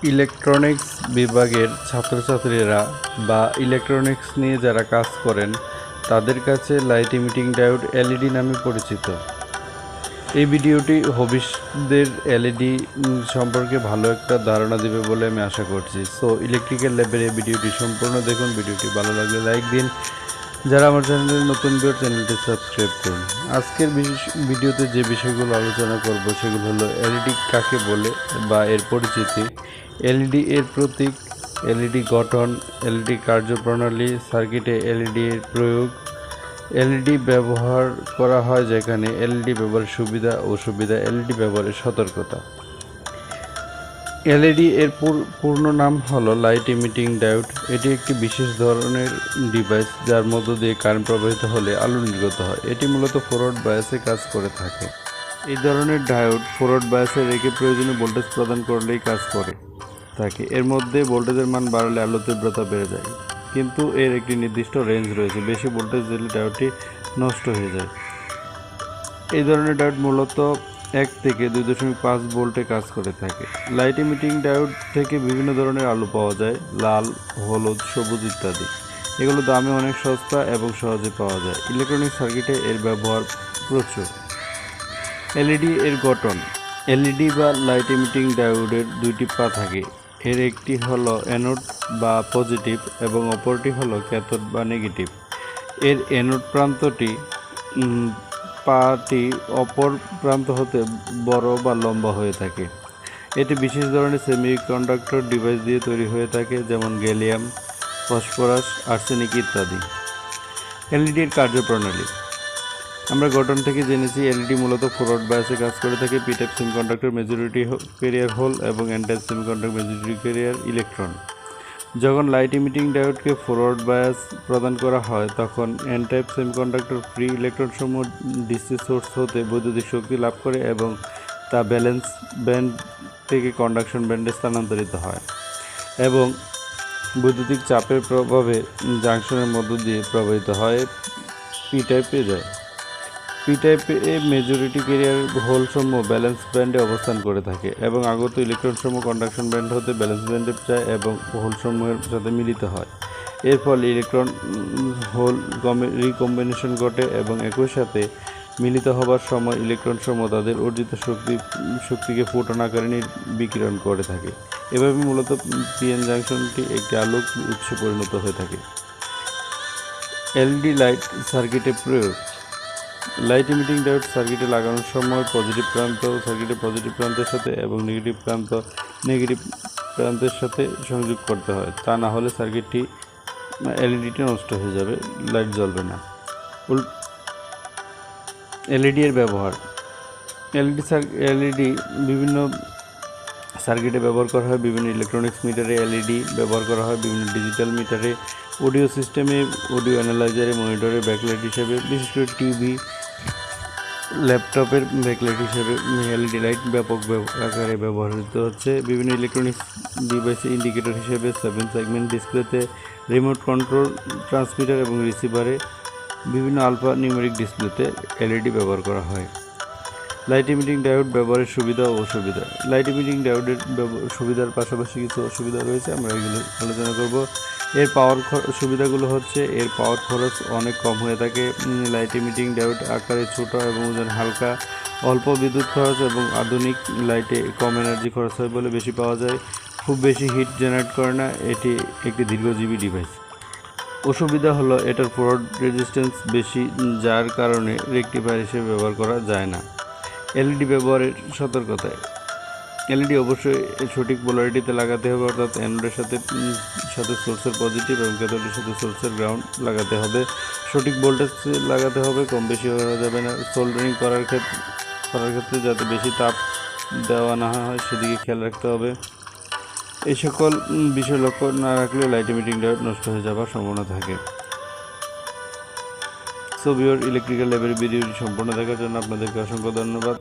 Electronics বিভাগের ছাত্রছাত্রীরা বা ইলেকট্রনিক্স নিয়ে যারা কাজ করেন তাদের কাছে লাইট ইমিটিং ডায়োড এলইডি নামে পরিচিত। এই ভিডিওটি হবিসদের এলইডি সম্পর্কে ভালো একটা ধারণা দেবে বলে আমি আশা করছি। সো ইলেকট্রিক্যাল ল্যাবের এই ভিডিওটি সম্পূর্ণ দেখুন। ভিডিওটি ভালো লাগলে লাইক দিন, যারা আমার চ্যানেলে নতুন ভিউয়ার চ্যানেলটি সাবস্ক্রাইব করুন। আজকের ভিডিওতে যে বিষয়গুলো আলোচনা করব সেগুলো হলো এলইডি কাকে বলে বা এর পরিচিতি, এলইডি এর প্রতীক, এলইডি গঠন, এলইডি কার্যপ্রণালী, সার্কিটে এলইডি এর প্রয়োগ, এলইডি ব্যবহার করা হয় যেখানে, এলইডি ব্যবহারের সুবিধা ও অসুবিধা, এলইডি ব্যবহারের সতর্কতা। এলইডি এর পূর্ণ নাম হলো লাইট ইমিটিং ডায়োড। এটি একটি বিশেষ ধরনের ডিভাইস যার মধ্য দিয়ে কারেন্ট প্রবাহিত হলে আলো নির্গত হয়। এটি মূলত ফরওয়ার্ড বায়াসে কাজ করে থাকে। এই ধরনের ডায়োড ফরওয়ার্ড বায়াসে রেখে প্রয়োজনীয় ভোল্টেজ প্রদান করলেই কাজ করে থাকে। এর মধ্যে ভোল্টেজের মান বাড়লে আলোর তীব্রতা বেড়ে যায়, কিন্তু এর একটি নির্দিষ্ট রেঞ্জ রয়েছে। বেশি ভোল্টেজ দিলে ডায়োডটি নষ্ট হয়ে যায়। এই ধরনের ডায়োড মূলত 1 থেকে 2.5 ভোল্টে কাজ করে থাকে। লাইট ইমিটিং ডায়োড থেকে বিভিন্ন ধরনের আলো পাওয়া যায়, লাল, হলুদ, সবুজ ইত্যাদি। এগুলো দামে অনেক সস্তা এবং সহজে পাওয়া যায়। ইলেকট্রনিক সার্কিটে এর ব্যবহার প্রচুর। এলইডি এর গঠন। এলইডি বা লাইট ইমিটিং ডায়োডের দুইটি পা থাকে। এর একটি হলো অ্যানোড বা পজিটিভ এবং অপরটি হলো ক্যাথোড বা নেগেটিভ। এর অ্যানোড প্রান্তটি পাটি অপর প্রান্ত হতে বড় বা লম্বা হয়ে থাকে। এটি বিশেষ ধরনের সেমিকন্ডাক্টর ডিভাইস দিয়ে তৈরি হয়ে থাকে, যেমন গ্যালিয়াম, ফসফরাস, আর্সেনিক ইত্যাদি। এলইডির কার্যপ্রণালী। আমরা গঠন থেকে জেনেছি এলইডি মূলত ফরওয়ার্ড বায়াসে কাজ করে থাকে। P type semiconductor majority carrier hole এবং N type semiconductor majority carrier electron. যখন লাইট ইমিটিং ডায়োডকে ফরওয়ার্ড বায়াস প্রদান করা হয় তখন এন টাইপ সেমিকন্ডাক্টর ফ্রি ইলেকট্রনসমূহ ডিসি সোর্স হতে বৈদ্যুতিক শক্তি লাভ করে এবং তা ব্যালেন্স ব্যান্ড থেকে কন্ডাকশন ব্যান্ডে স্থানান্তরিত হয় এবং বৈদ্যুতিক চাপের প্রভাবে জাংশনের মধ্য দিয়ে প্রবাহিত হয় পি টাইপে যায়। পি টাইপে মেজরিটি ক্যারিয়ার হোলসমূহ ব্যালেন্স ব্যান্ডে অবস্থান করে থাকে এবং আগত ইলেকট্রনসমূহ কন্ডাকশন ব্যান্ড হতে ব্যালেন্স ব্যান্ডে যায় এবং হোলসমূহের সাথে মিলিত হয়। এর ফলে ইলেকট্রন হোল রিকম্বিনেশন ঘটে এবং একই সাথে মিলিত হবার সময় ইলেকট্রনসমূহ তাদের অর্জিত শক্তিকে ফোটন আকারে বিকিরণ করে থাকে। এভাবে মূলত পিএন জাংশনটি একটি আলোক উৎসে পরিণত হয়ে থাকে। এলইডি লাইট সার্কিটে প্রয়োগ। লাইট ইমিটিং ডায়োড সার্কিটে লাগানোর সময় সার্কিটের পজিটিভ প্রান্তের সাথে এবং নেগেটিভ প্রান্তের সাথে সংযোগ করতে হয়। তা না হলে এলইডিটি নষ্ট হয়ে যাবে, লাইট জ্বলবে না। এলইডি এর ব্যবহার। এলইডি বিভিন্ন সার্কিটে ব্যবহার করা হয়। বিভিন্ন ইলেকট্রনিক্স মিটারে এলইডি ব্যবহার করা হয়, বিভিন্ন ডিজিটাল মিটারে, অডিও সিস্টেমে, অডিও অ্যানালাইজারে, মনিটরে ব্যাকলাইট হিসেবে, বিশেষ করে টিভি, ল্যাপটপের ব্যাকলাইট হিসেবে এলইডি লাইট ব্যাপক আকারে ব্যবহৃত হচ্ছে। বিভিন্ন ইলেকট্রনিক্স ডিভাইসে ইন্ডিকেটর হিসেবে, 7 সেগমেন্ট ডিসপ্লেতে, রিমোট কন্ট্রোল ট্রান্সমিটার এবং রিসিভারে, বিভিন্ন আলফা নিউমেরিক ডিসপ্লেতে এলইডি ব্যবহার করা হয়। লাইট ইমিটিং ডায়োড ব্যবহারের সুবিধা ও অসুবিধা। লাইট ইমিটিং ডায়োডের সুবিধার পাশাপাশি কিছু অসুবিধা রয়েছে, আমরা এগুলো আলোচনা করব। এর সুবিধাগুলো হচ্ছে এর পাওয়ার খরচ অনেক কম হয়ে থাকে। লাইট ইমিটিং ডায়োড আকারে ছোট এবং ওজন হালকা, অল্প বিদ্যুৎ খরচ এবং আধুনিক লাইটে কম এনার্জি খরচ হয় বলে বেশি পাওয়া যায়। খুব বেশি হিট জেনারেট করে না। এটি একটি দীর্ঘজীবী ডিভাইস। অসুবিধা হলো এটার ফরওয়ার্ড রেজিস্ট্যান্স বেশি, যার কারণে রেকটিফায়ার হিসেবে ব্যবহার করা যায় না। এলইডি ব্যবহারের সতর্কতায়। এলইডি অবশ্যই সঠিক পোলারিটিতে লাগাতে হবে, অর্থাৎ অ্যানোডের সাথে সোর্সের পজিটিভ এবং ক্যাথোডের সাথে সোর্সের গ্রাউন্ড লাগাতে হবে। সঠিক ভোল্টেজ লাগাতে হবে, কম বেশি হওয়া যাবে না। সোল্ডারিং করার ক্ষেত্রে যাতে বেশি তাপ দেওয়া না হয় সেদিকে খেয়াল রাখতে হবে। এই সকল বিষয় লক্ষ্য না রাখলে লাইট ইমিটিং ডায়োড নষ্ট হয়ে যাওয়ার সম্ভাবনা থাকে। সো ভিউয়ার, ইলেকট্রিক্যাল ল্যাবের ভিডিওটি সম্পূর্ণ দেখার জন্য আপনাদেরকে অসংখ্য ধন্যবাদ।